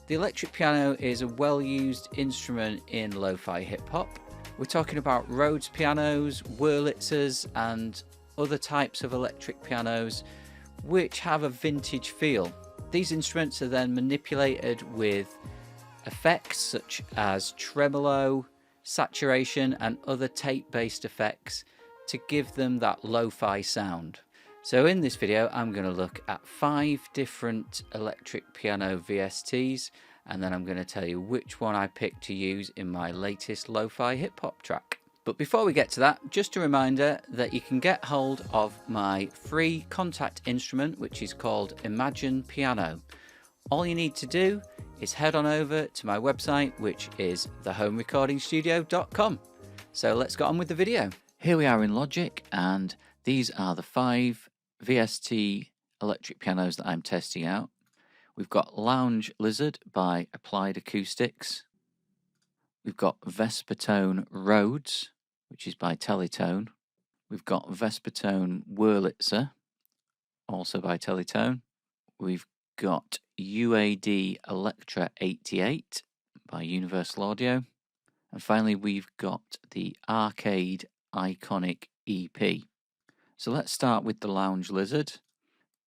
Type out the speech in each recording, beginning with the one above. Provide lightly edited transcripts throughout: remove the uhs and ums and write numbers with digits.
The electric piano is a well-used instrument in lo-fi hip-hop. We're talking about Rhodes pianos, Wurlitzers and other types of electric pianos which have a vintage feel. These instruments are then manipulated with effects such as tremolo, saturation and other tape-based effects to give them that lo-fi sound. So in this video I'm going to look at 5 different electric piano VSTs, and then I'm going to tell you which one I picked to use in my latest lo-fi hip-hop track. But before we get to that, just a reminder that you can get hold of my free contact instrument which is called Imagine Piano. All you need to do is head on over to my website, which is thehomerecordingstudio.com. So let's get on with the video. Here we are in Logic, and these are the 5 VST electric pianos that I'm testing out. We've got Lounge Lizard by Applied Acoustics. We've got Vespertone Rhodes, which is by Teletone. We've got Vespertone Wurlitzer, also by Teletone. We've got UAD Electra 88 by Universal Audio. And finally, we've got the Arcade Iconic EP. So let's start with the Lounge Lizard.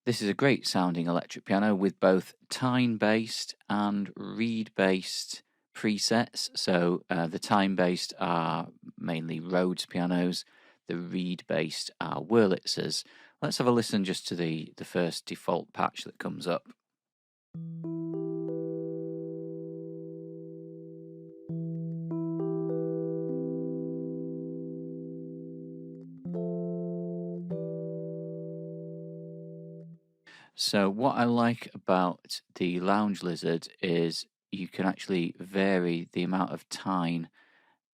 This is a great sounding electric piano with both time-based and reed-based presets. So the time-based are mainly Rhodes pianos, the reed-based are Wurlitzers. Let's have a listen just to the first default patch that comes up. So what I like about the Lounge Lizard is you can actually vary the amount of time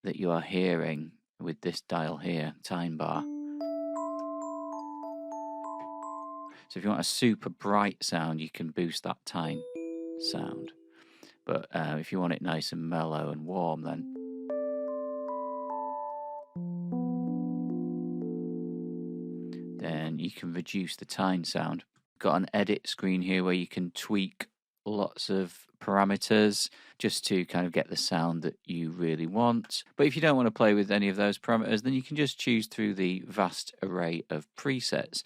that you are hearing with this dial here, time bar. So if you want a super bright sound, you can boost that time sound. But if you want it nice and mellow and warm, then you can reduce the time sound. Got an edit screen here where you can tweak lots of parameters just to kind of get the sound that you really want. But if you don't want to play with any of those parameters, then you can just choose through the vast array of presets.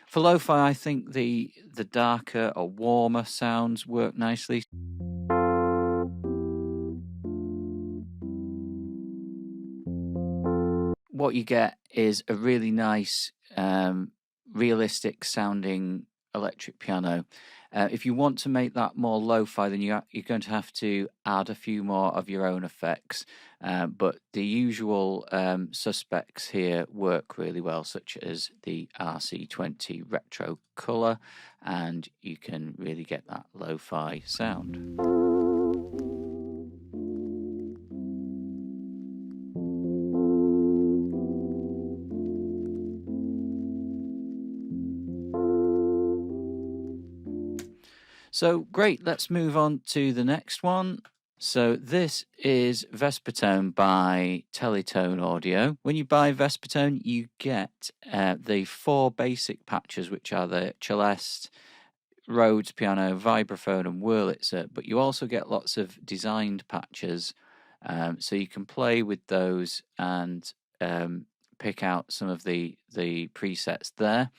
For lo-fi, I think the darker or warmer sounds work nicely. What you get is a really nice, realistic sounding electric piano. If you want to make that more lo-fi, then you're going to have to add a few more of your own effects. But the usual suspects here work really well, such as the RC20 retro color, and you can really get that lo-fi sound. So great, let's move on to the next one. So this is Vespertone by Teletone Audio. When you buy Vespertone, you get the 4 basic patches, which are the Celeste, Rhodes piano, vibraphone and Wurlitzer, but you also get lots of designed patches, so you can play with those and pick out some of the presets there.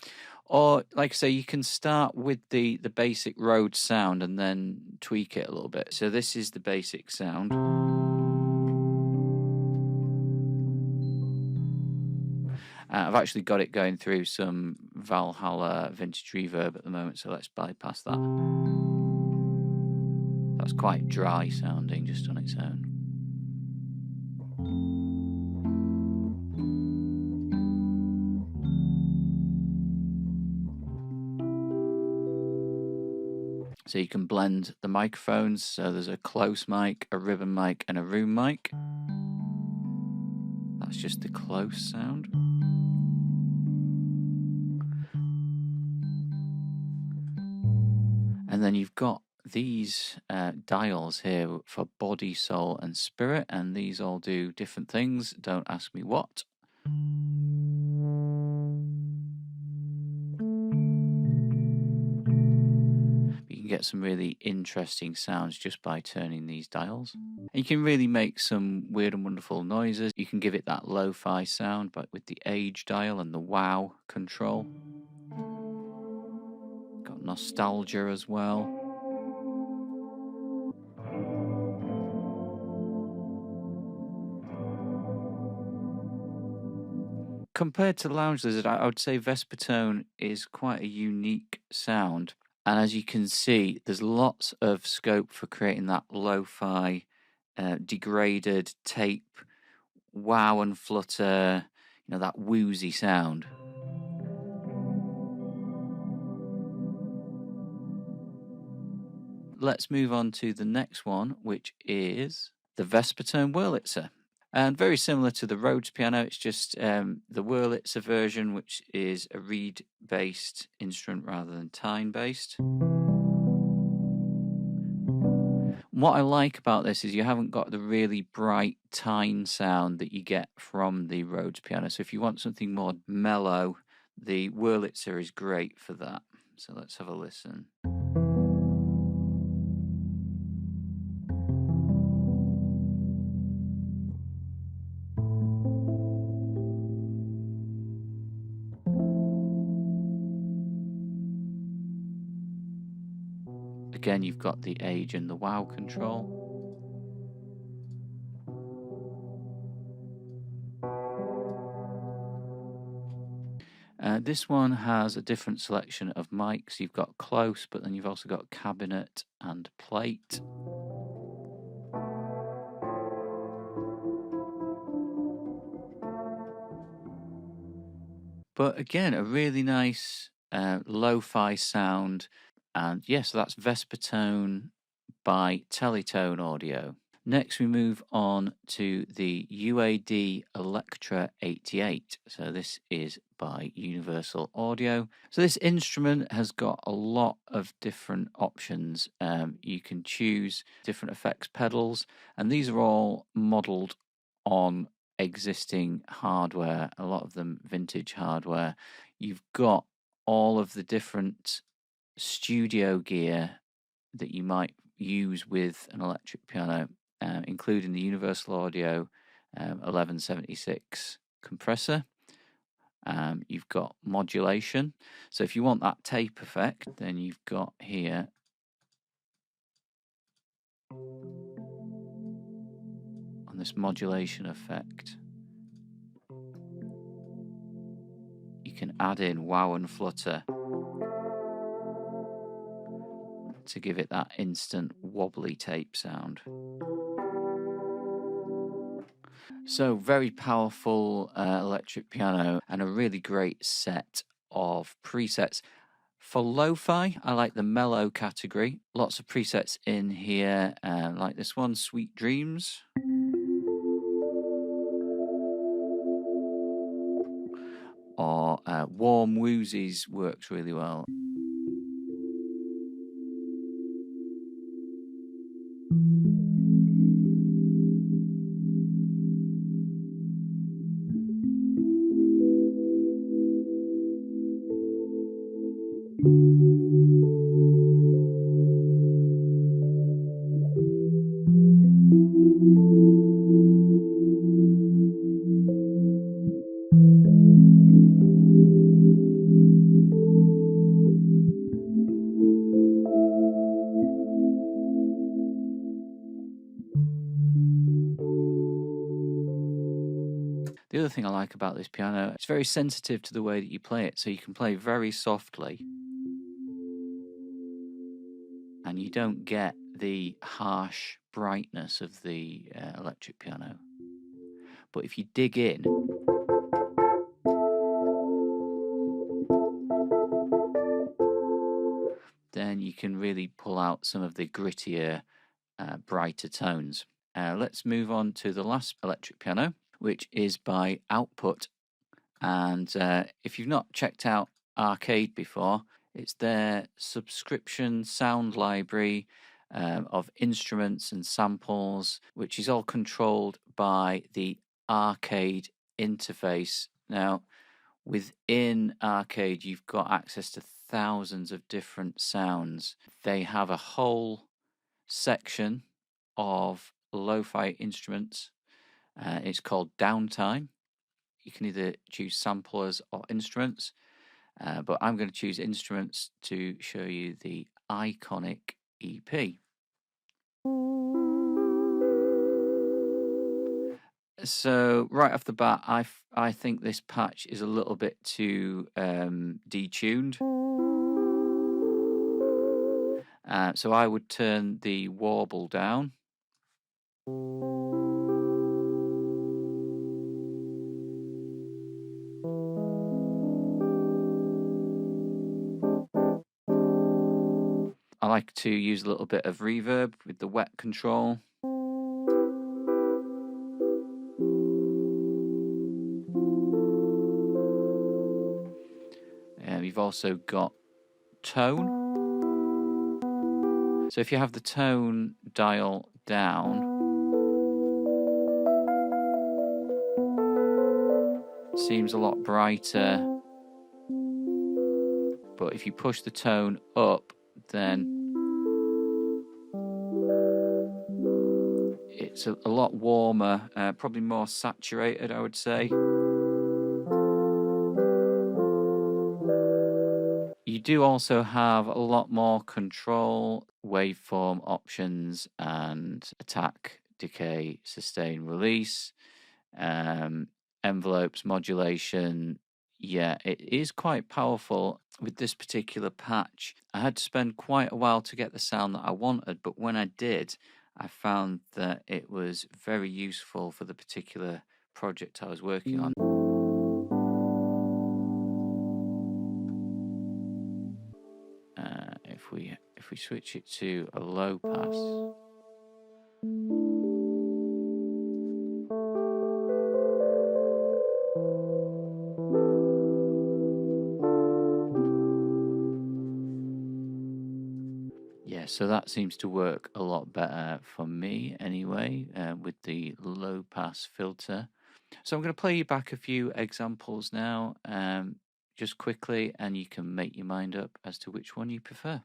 Or, like I say, you can start with the basic Rhodes sound and then tweak it a little bit. So this is the basic sound. I've actually got it going through some Valhalla vintage reverb at the moment, so let's bypass that. That's quite dry sounding just on its own. So you can blend the microphones. So there's a close mic, a ribbon mic, and a room mic. That's just the close sound. And then you've got these dials here for body, soul, and spirit, and these all do different things. Don't ask me what. get some really interesting sounds just by turning these dials. And you can really make some weird and wonderful noises. You can give it that lo-fi sound, but with the age dial and the wow control. Got nostalgia as well. Compared to Lounge Lizard, I would say Vespertone is quite a unique sound. And as you can see, there's lots of scope for creating that lo-fi, degraded tape, wow and flutter, that woozy sound. Let's move on to the next one, which is the Vespertone Wurlitzer. And very similar to the Rhodes piano, it's just the Wurlitzer version, which is a reed-based instrument rather than tine-based. What I like about this is you haven't got the really bright tine sound that you get from the Rhodes piano. So if you want something more mellow, the Wurlitzer is great for that. So let's have a listen. Again, you've got the age and the wow control. This one has a different selection of mics. You've got close, but then you've also got cabinet and plate. But again, a really nice lo-fi sound. And yes, that's Vespertone by Teletone Audio. Next, we move on to the UAD Electra 88. So this is by Universal Audio. So this instrument has got a lot of different options. You can choose different effects pedals, and these are all modeled on existing hardware, a lot of them vintage hardware. You've got all of the different studio gear that you might use with an electric piano, including the Universal Audio 1176 compressor. You've got modulation. So if you want that tape effect, then you've got here on this modulation effect, you can add in wow and flutter to give it that instant wobbly tape sound. So very powerful electric piano and a really great set of presets. For lo-fi, I like the mellow category. Lots of presets in here, like this one, Sweet Dreams. Or Warm Woozies works really well. The other thing I like about this piano, it's very sensitive to the way that you play it, so you can play very softly and you don't get the harsh brightness of the electric piano. But if you dig in, then you can really pull out some of the grittier, brighter tones. Let's move on to the last electric piano, which is by Output. And if you've not checked out Arcade before, it's their subscription sound library of instruments and samples, which is all controlled by the Arcade interface. Now, within Arcade, you've got access to thousands of different sounds. They have a whole section of lo-fi instruments. It's called Downtime. You can either choose samplers or instruments, but I'm going to choose instruments to show you the Iconic EP. So right off the bat, I think this patch is a little bit too detuned. So I would turn the warble down. I like to use a little bit of reverb with the wet control. You've also got tone. So if you have the tone dial down, it seems a lot brighter. But if you push the tone up, then it's a lot warmer, probably more saturated, I would say. You do also have a lot more control, waveform options, and attack, decay, sustain, release, envelopes, modulation. Yeah, it is quite powerful. With this particular patch, I had to spend quite a while to get the sound that I wanted, but when I did, I found that it was very useful for the particular project I was working on. If we switch it to a low pass, yeah, so that seems to work a lot better for me anyway, with the low pass filter. So I'm going to play you back a few examples now, just quickly, and you can make your mind up as to which one you prefer.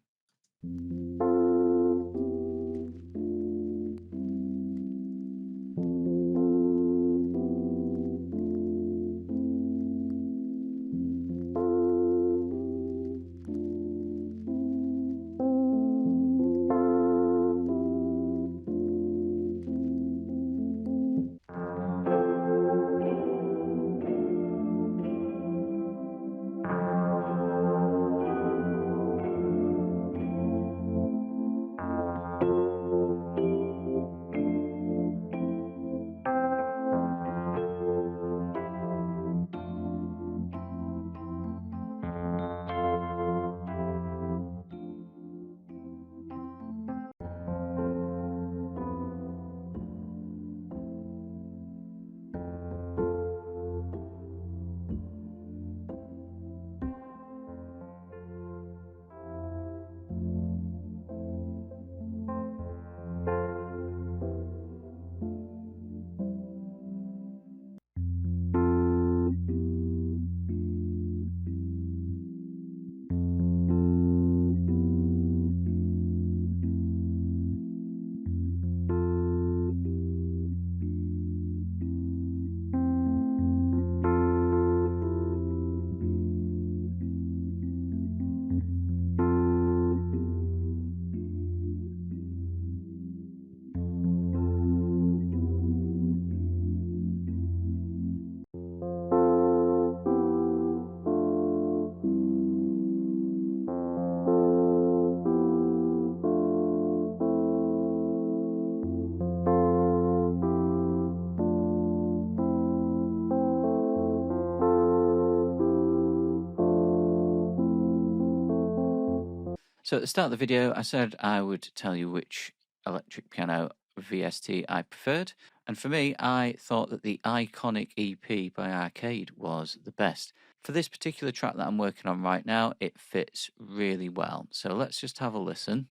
So at the start of the video, I said I would tell you which electric piano VST I preferred. And for me, I thought that the Iconic EP by Arcade was the best. For this particular track that I'm working on right now, it fits really well. So let's just have a listen.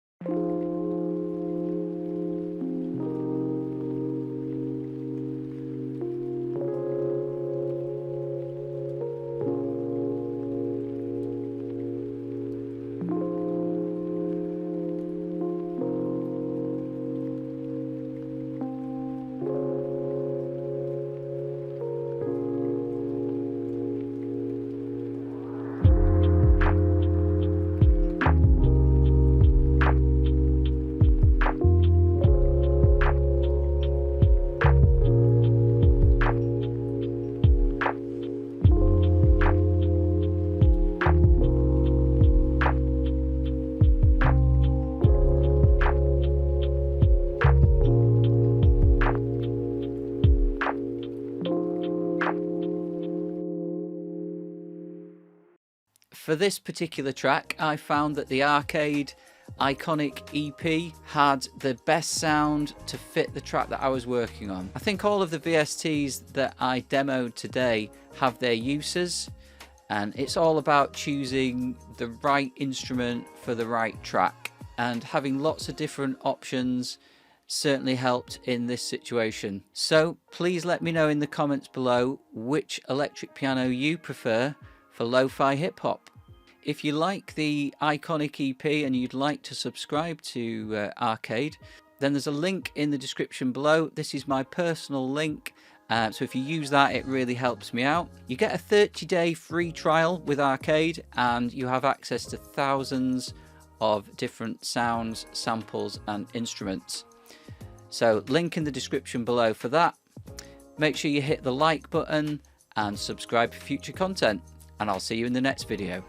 For this particular track, I found that the Arcade Iconic EP had the best sound to fit the track that I was working on. I think all of the VSTs that I demoed today have their uses, and it's all about choosing the right instrument for the right track, and having lots of different options certainly helped in this situation. So please let me know in the comments below which electric piano you prefer for lo-fi hip hop. If you like the Iconic EP and you'd like to subscribe to Arcade, then there's a link in the description below. This is my personal link, so if you use that, it really helps me out. You get a 30-day free trial with Arcade, and you have access to thousands of different sounds, samples and instruments. So link in the description below for that. Make sure you hit the like button and subscribe for future content, and I'll see you in the next video.